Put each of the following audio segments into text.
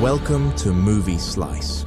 Welcome to Movie Slice.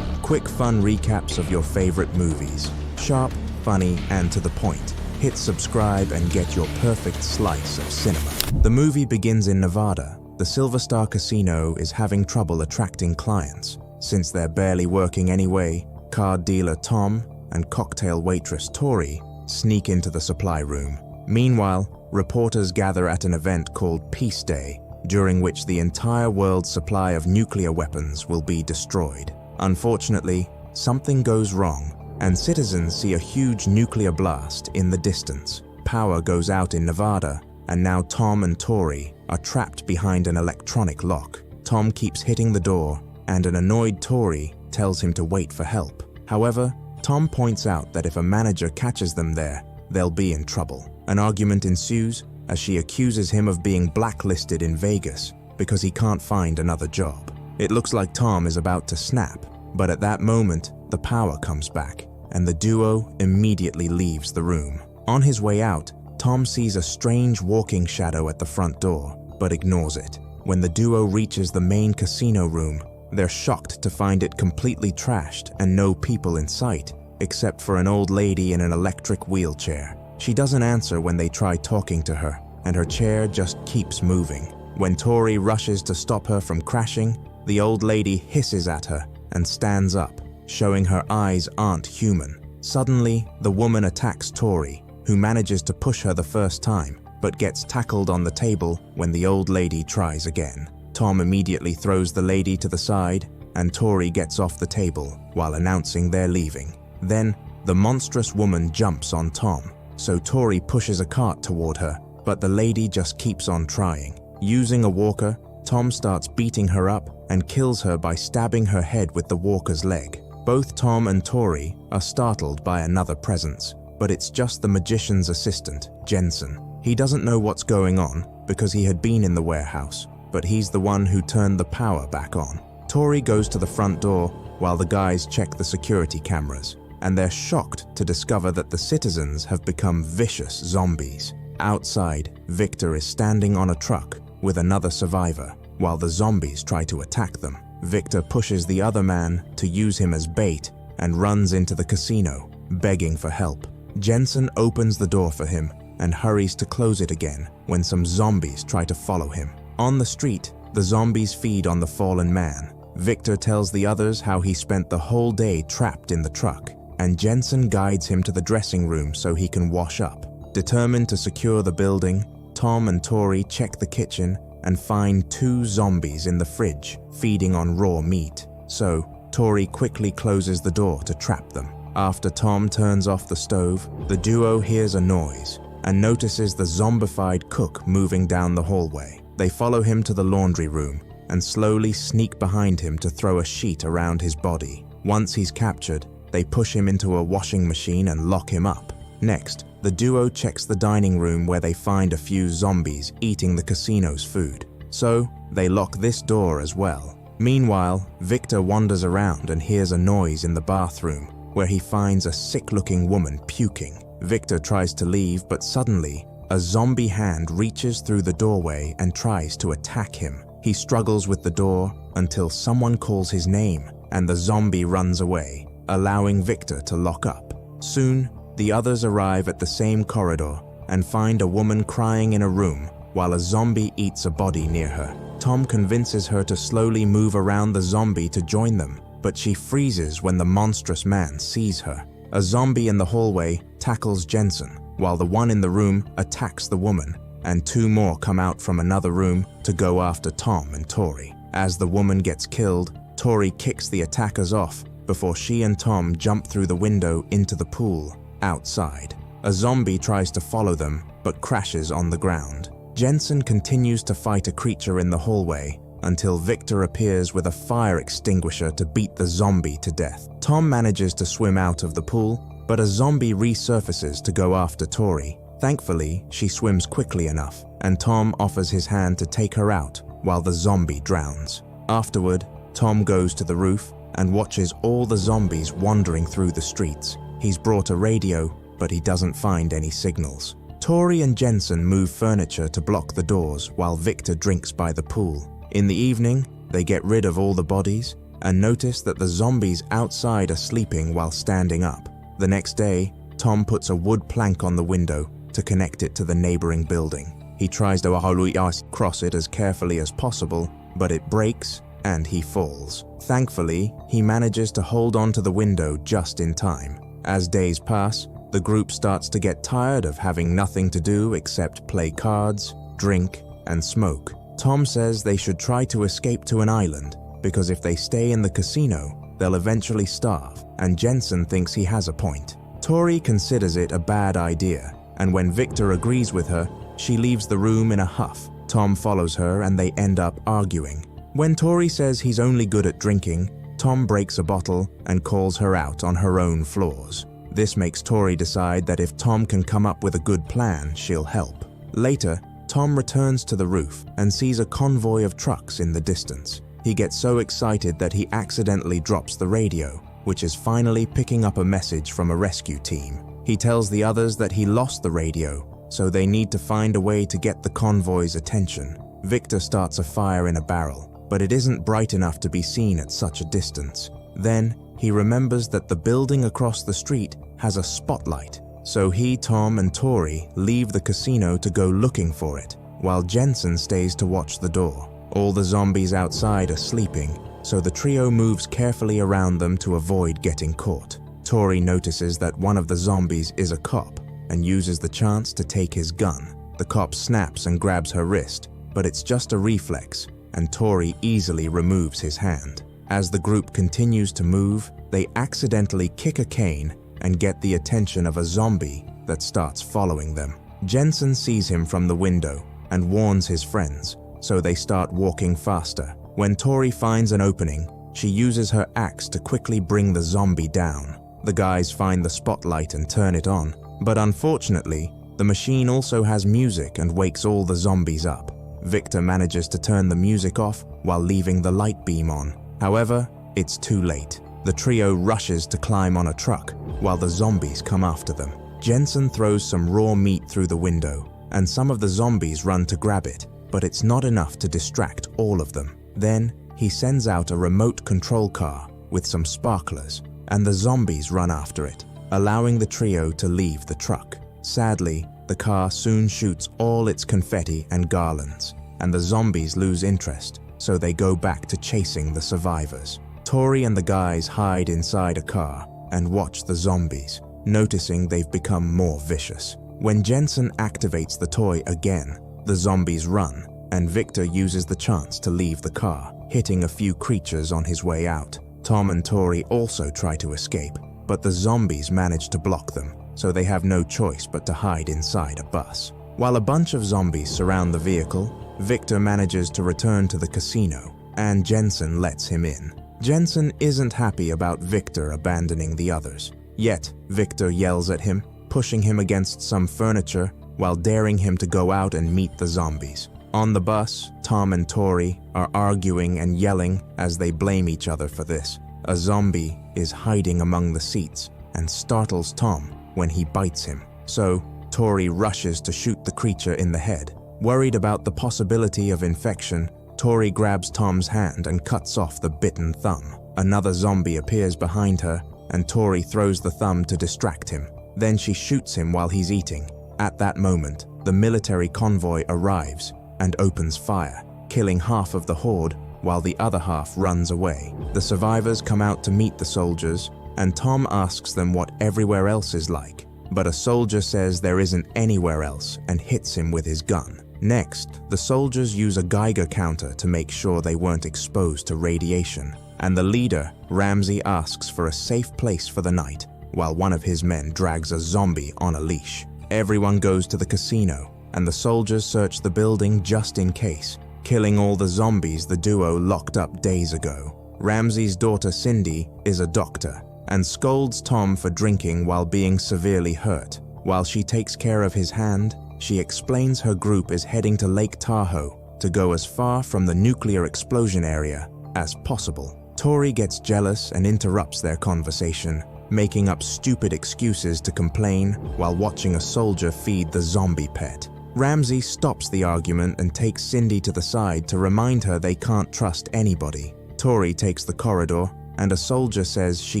Quick fun recaps of your favorite movies. Sharp, funny, and to the point. Hit subscribe and get your perfect slice of cinema. The movie begins in Nevada. The Silver Star Casino is having trouble attracting clients. Since they're barely working anyway, card dealer Tom and cocktail waitress Tori sneak into the supply room. Meanwhile, reporters gather at an event called Peace Day, during which the entire world's supply of nuclear weapons will be destroyed. Unfortunately, something goes wrong, and citizens see a huge nuclear blast in the distance. Power goes out in Nevada, and now Tom and Tori are trapped behind an electronic lock. Tom keeps hitting the door, and an annoyed Tori tells him to wait for help. However, Tom points out that if a manager catches them there, they'll be in trouble. An argument ensues as she accuses him of being blacklisted in Vegas because he can't find another job. It looks like Tom is about to snap, but at that moment, the power comes back, and the duo immediately leaves the room. On his way out, Tom sees a strange walking shadow at the front door, but ignores it. When the duo reaches the main casino room, they're shocked to find it completely trashed and no people in sight, except for an old lady in an electric wheelchair. She doesn't answer when they try talking to her, and her chair just keeps moving. When Tori rushes to stop her from crashing, the old lady hisses at her and stands up, showing her eyes aren't human. Suddenly, the woman attacks Tori, who manages to push her the first time, but gets tackled on the table when the old lady tries again. Tom immediately throws the lady to the side, and Tori gets off the table while announcing they're leaving. Then, the monstrous woman jumps on Tom, so Tori pushes a cart toward her, but the lady just keeps on trying. Using a walker, Tom starts beating her up and kills her by stabbing her head with the walker's leg. Both Tom and Tori are startled by another presence, but it's just the magician's assistant, Jensen. He doesn't know what's going on because he had been in the warehouse, but he's the one who turned the power back on. Tori goes to the front door while the guys check the security cameras, and they're shocked to discover that the citizens have become vicious zombies. Outside, Victor is standing on a truck with another survivor, while the zombies try to attack them. Victor pushes the other man to use him as bait and runs into the casino, begging for help. Jensen opens the door for him and hurries to close it again when some zombies try to follow him. On the street, the zombies feed on the fallen man. Victor tells the others how he spent the whole day trapped in the truck, and Jensen guides him to the dressing room so he can wash up. Determined to secure the building, Tom and Tori check the kitchen and find 2 zombies in the fridge, feeding on raw meat. So, Tori quickly closes the door to trap them. After Tom turns off the stove, the duo hears a noise and notices the zombified cook moving down the hallway. They follow him to the laundry room and slowly sneak behind him to throw a sheet around his body. Once he's captured, they push him into a washing machine and lock him up. Next, the duo checks the dining room where they find a few zombies eating the casino's food. So, they lock this door as well. Meanwhile, Victor wanders around and hears a noise in the bathroom, where he finds a sick-looking woman puking. Victor tries to leave, but suddenly, a zombie hand reaches through the doorway and tries to attack him. He struggles with the door until someone calls his name, and the zombie runs away, allowing Victor to lock up. Soon, the others arrive at the same corridor and find a woman crying in a room while a zombie eats a body near her. Tom convinces her to slowly move around the zombie to join them, but she freezes when the monstrous man sees her. A zombie in the hallway tackles Jensen, while the one in the room attacks the woman, and 2 more come out from another room to go after Tom and Tori. As the woman gets killed, Tori kicks the attackers off before she and Tom jump through the window into the pool outside. A zombie tries to follow them, but crashes on the ground. Jensen continues to fight a creature in the hallway until Victor appears with a fire extinguisher to beat the zombie to death. Tom manages to swim out of the pool, but a zombie resurfaces to go after Tori. Thankfully, she swims quickly enough, and Tom offers his hand to take her out while the zombie drowns. Afterward, Tom goes to the roof and watches all the zombies wandering through the streets. He's brought a radio, but he doesn't find any signals. Tori and Jensen move furniture to block the doors while Victor drinks by the pool. In the evening, they get rid of all the bodies and notice that the zombies outside are sleeping while standing up. The next day, Tom puts a wood plank on the window to connect it to the neighboring building. He tries to cross it as carefully as possible, but it breaks and he falls. Thankfully, he manages to hold onto the window just in time. As days pass, the group starts to get tired of having nothing to do except play cards, drink, and smoke. Tom says they should try to escape to an island because if they stay in the casino, they'll eventually starve, and Jensen thinks he has a point. Tori considers it a bad idea, and when Victor agrees with her, she leaves the room in a huff. Tom follows her and they end up arguing. When Tori says he's only good at drinking, Tom breaks a bottle and calls her out on her own flaws. This makes Tori decide that if Tom can come up with a good plan, she'll help. Later, Tom returns to the roof and sees a convoy of trucks in the distance. He gets so excited that he accidentally drops the radio, which is finally picking up a message from a rescue team. He tells the others that he lost the radio, so they need to find a way to get the convoy's attention. Victor starts a fire in a barrel, but it isn't bright enough to be seen at such a distance. Then, he remembers that the building across the street has a spotlight, so he, Tom, and Tori leave the casino to go looking for it, while Jensen stays to watch the door. All the zombies outside are sleeping, so the trio moves carefully around them to avoid getting caught. Tori notices that one of the zombies is a cop and uses the chance to take his gun. The cop snaps and grabs her wrist, but it's just a reflex, and Tori easily removes his hand. As the group continues to move, they accidentally kick a cane and get the attention of a zombie that starts following them. Jensen sees him from the window and warns his friends, so they start walking faster. When Tori finds an opening, she uses her axe to quickly bring the zombie down. The guys find the spotlight and turn it on, but unfortunately, the machine also has music and wakes all the zombies up. Victor manages to turn the music off while leaving the light beam on. However, it's too late. The trio rushes to climb on a truck while the zombies come after them. Jensen throws some raw meat through the window, and some of the zombies run to grab it, but it's not enough to distract all of them. Then, he sends out a remote control car with some sparklers, and the zombies run after it, allowing the trio to leave the truck. Sadly, the car soon shoots all its confetti and garlands, and the zombies lose interest, so they go back to chasing the survivors. Tori and the guys hide inside a car and watch the zombies, noticing they've become more vicious. When Jensen activates the toy again, the zombies run, and Victor uses the chance to leave the car, hitting a few creatures on his way out. Tom and Tori also try to escape, but the zombies manage to block them, so they have no choice but to hide inside a bus. While a bunch of zombies surround the vehicle, Victor manages to return to the casino, and Jensen lets him in. Jensen isn't happy about Victor abandoning the others. Yet, Victor yells at him, pushing him against some furniture while daring him to go out and meet the zombies. On the bus, Tom and Tori are arguing and yelling as they blame each other for this. A zombie is hiding among the seats and startles Tom when he bites him. So, Tori rushes to shoot the creature in the head. Worried about the possibility of infection, Tori grabs Tom's hand and cuts off the bitten thumb. Another zombie appears behind her, and Tori throws the thumb to distract him. Then she shoots him while he's eating. At that moment, the military convoy arrives and opens fire, killing half of the horde while the other half runs away. The survivors come out to meet the soldiers, and Tom asks them what everywhere else is like, but a soldier says there isn't anywhere else and hits him with his gun. Next, the soldiers use a Geiger counter to make sure they weren't exposed to radiation, and the leader, Ramsey, asks for a safe place for the night, while one of his men drags a zombie on a leash. Everyone goes to the casino, and the soldiers search the building just in case, killing all the zombies the duo locked up days ago. Ramsey's daughter Cindy is a doctor, and scolds Tom for drinking while being severely hurt. While she takes care of his hand, she explains her group is heading to Lake Tahoe to go as far from the nuclear explosion area as possible. Tori gets jealous and interrupts their conversation, making up stupid excuses to complain while watching a soldier feed the zombie pet. Ramsey stops the argument and takes Cindy to the side to remind her they can't trust anybody. Tori takes the corridor, and a soldier says she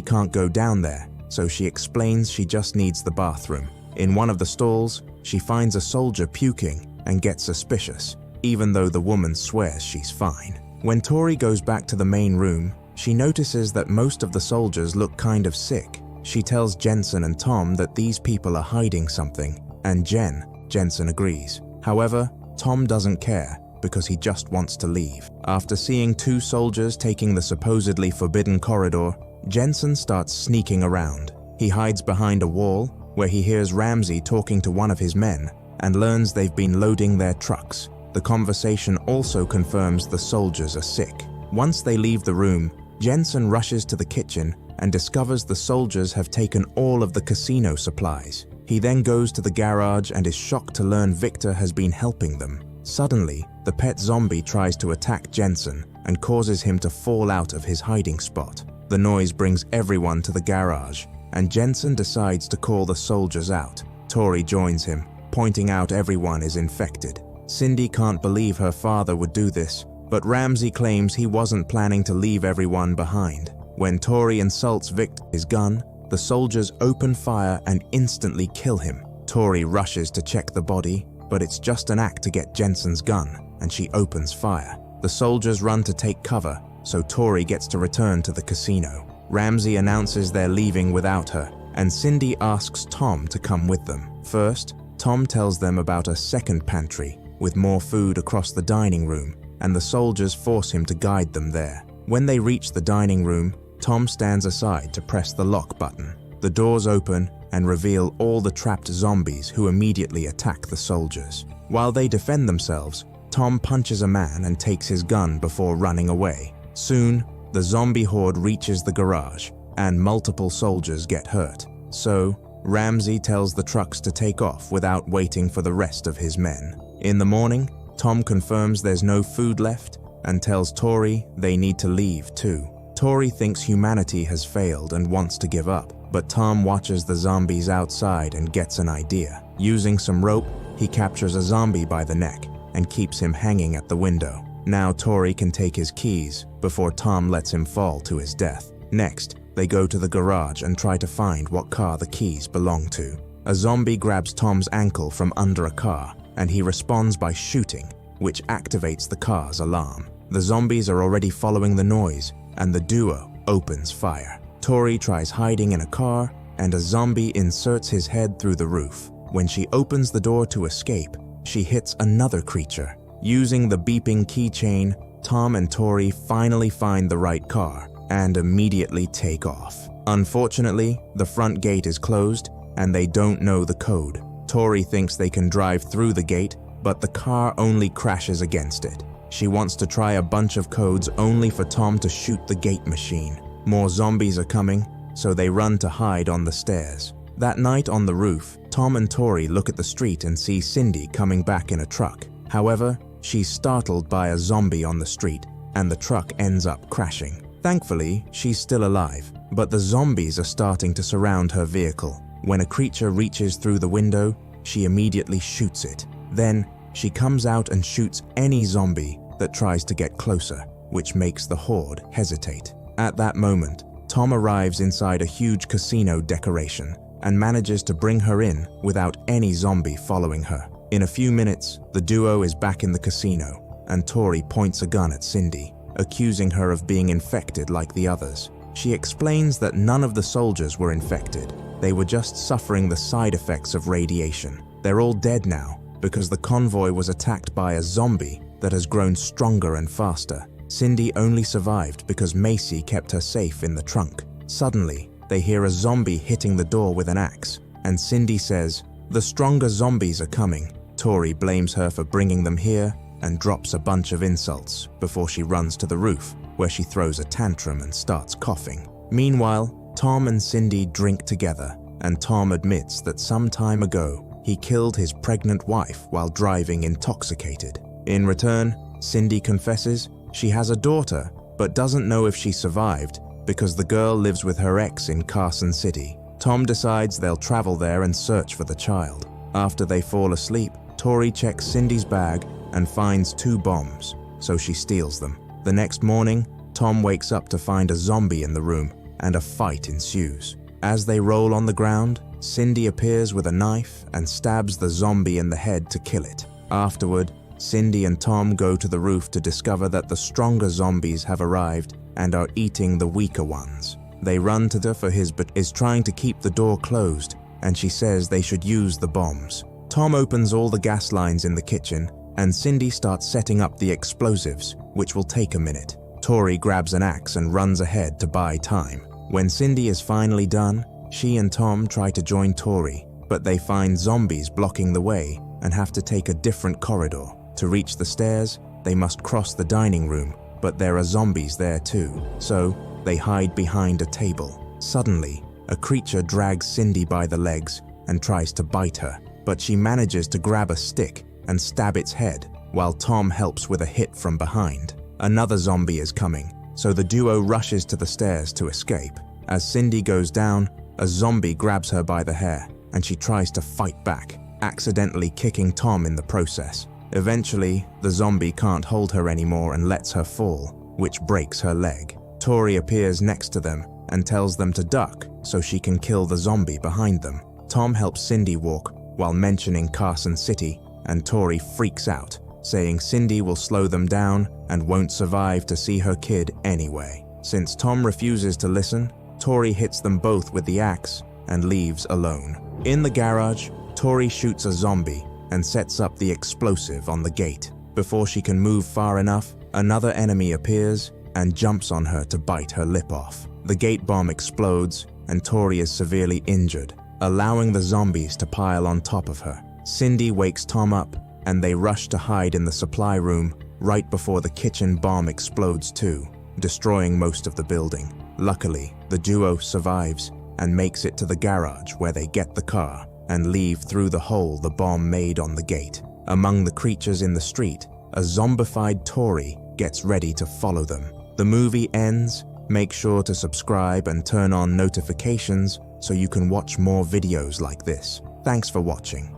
can't go down there, so she explains she just needs the bathroom. In one of the stalls, she finds a soldier puking and gets suspicious, even though the woman swears she's fine. When Tori goes back to the main room, she notices that most of the soldiers look kind of sick. She tells Jensen and Tom that these people are hiding something, and Jensen agrees. However, Tom doesn't care because he just wants to leave. After seeing two soldiers taking the supposedly forbidden corridor, Jensen starts sneaking around. He hides behind a wall where he hears Ramsey talking to one of his men and learns they've been loading their trucks. The conversation also confirms the soldiers are sick. Once they leave the room, Jensen rushes to the kitchen and discovers the soldiers have taken all of the casino supplies. He then goes to the garage and is shocked to learn Victor has been helping them. Suddenly, the pet zombie tries to attack Jensen and causes him to fall out of his hiding spot. The noise brings everyone to the garage, and Jensen decides to call the soldiers out. Tori joins him, pointing out everyone is infected. Cindy can't believe her father would do this, but Ramsey claims he wasn't planning to leave everyone behind. When Tori insults Victor's gun, the soldiers open fire and instantly kill him. Tori rushes to check the body, but it's just an act to get Jensen's gun, and she opens fire. The soldiers run to take cover, so Tori gets to return to the casino. Ramsey announces they're leaving without her, and Cindy asks Tom to come with them. First, Tom tells them about a second pantry with more food across the dining room, and the soldiers force him to guide them there. When they reach the dining room, Tom stands aside to press the lock button. The doors open and reveal all the trapped zombies who immediately attack the soldiers. While they defend themselves, Tom punches a man and takes his gun before running away. Soon, the zombie horde reaches the garage, and multiple soldiers get hurt. So, Ramsey tells the trucks to take off without waiting for the rest of his men. In the morning, Tom confirms there's no food left and tells Tori they need to leave too. Tori thinks humanity has failed and wants to give up, but Tom watches the zombies outside and gets an idea. Using some rope, he captures a zombie by the neck and keeps him hanging at the window. Now Tori can take his keys before Tom lets him fall to his death. Next, they go to the garage and try to find what car the keys belong to. A zombie grabs Tom's ankle from under a car, and he responds by shooting, which activates the car's alarm. The zombies are already following the noise, and the duo opens fire. Tori tries hiding in a car, and a zombie inserts his head through the roof. When she opens the door to escape, she hits another creature. Using the beeping keychain, Tom and Tori finally find the right car and immediately take off. Unfortunately, the front gate is closed, and they don't know the code. Tori thinks they can drive through the gate, but the car only crashes against it. She wants to try a bunch of codes only for Tom to shoot the gate machine. More zombies are coming, so they run to hide on the stairs. That night on the roof, Tom and Tori look at the street and see Cindy coming back in a truck. However, she's startled by a zombie on the street, and the truck ends up crashing. Thankfully, she's still alive, but the zombies are starting to surround her vehicle. When a creature reaches through the window, she immediately shoots it. Then, she comes out and shoots any zombie that tries to get closer, which makes the horde hesitate. At that moment, Tom arrives inside a huge casino decoration and manages to bring her in without any zombie following her. In a few minutes, the duo is back in the casino, and Tori points a gun at Cindy, accusing her of being infected like the others. She explains that none of the soldiers were infected. They were just suffering the side effects of radiation. They're all dead now because the convoy was attacked by a zombie that has grown stronger and faster. Cindy only survived because Macy kept her safe in the trunk. Suddenly, they hear a zombie hitting the door with an axe, and Cindy says, "The stronger zombies are coming." Tori blames her for bringing them here and drops a bunch of insults before she runs to the roof, where she throws a tantrum and starts coughing. Meanwhile, Tom and Cindy drink together, and Tom admits that some time ago, he killed his pregnant wife while driving intoxicated. In return, Cindy confesses she has a daughter, but doesn't know if she survived because the girl lives with her ex in Carson City. Tom decides they'll travel there and search for the child. After they fall asleep, Tori checks Cindy's bag and finds 2 bombs, so she steals them. The next morning, Tom wakes up to find a zombie in the room, and a fight ensues. As they roll on the ground, Cindy appears with a knife and stabs the zombie in the head to kill it. Afterward, Cindy and Tom go to the roof to discover that the stronger zombies have arrived and are eating the weaker ones. They run to her for his but is trying to keep the door closed, and she says they should use the bombs. Tom opens all the gas lines in the kitchen, and Cindy starts setting up the explosives, which will take a minute. Tori grabs an axe and runs ahead to buy time. When Cindy is finally done, she and Tom try to join Tori, but they find zombies blocking the way and have to take a different corridor. To reach the stairs, they must cross the dining room, but there are zombies there too, so they hide behind a table. Suddenly, a creature drags Cindy by the legs and tries to bite her, but she manages to grab a stick and stab its head, while Tom helps with a hit from behind. Another zombie is coming, so the duo rushes to the stairs to escape. As Cindy goes down, a zombie grabs her by the hair, and she tries to fight back, accidentally kicking Tom in the process. Eventually, the zombie can't hold her anymore and lets her fall, which breaks her leg. Tori appears next to them and tells them to duck so she can kill the zombie behind them. Tom helps Cindy walk while mentioning Carson City, and Tori freaks out, saying Cindy will slow them down and won't survive to see her kid anyway. Since Tom refuses to listen, Tori hits them both with the axe and leaves alone. In the garage, Tori shoots a zombie and sets up the explosive on the gate. Before she can move far enough, another enemy appears and jumps on her to bite her lip off. The gate bomb explodes and Tori is severely injured, allowing the zombies to pile on top of her. Cindy wakes Tom up and they rush to hide in the supply room right before the kitchen bomb explodes too, destroying most of the building. Luckily, the duo survives and makes it to the garage where they get the car and leave through the hole the bomb made on the gate. Among the creatures in the street, a zombified Tori gets ready to follow them. The movie ends. Make sure to subscribe and turn on notifications so you can watch more videos like this. Thanks for watching.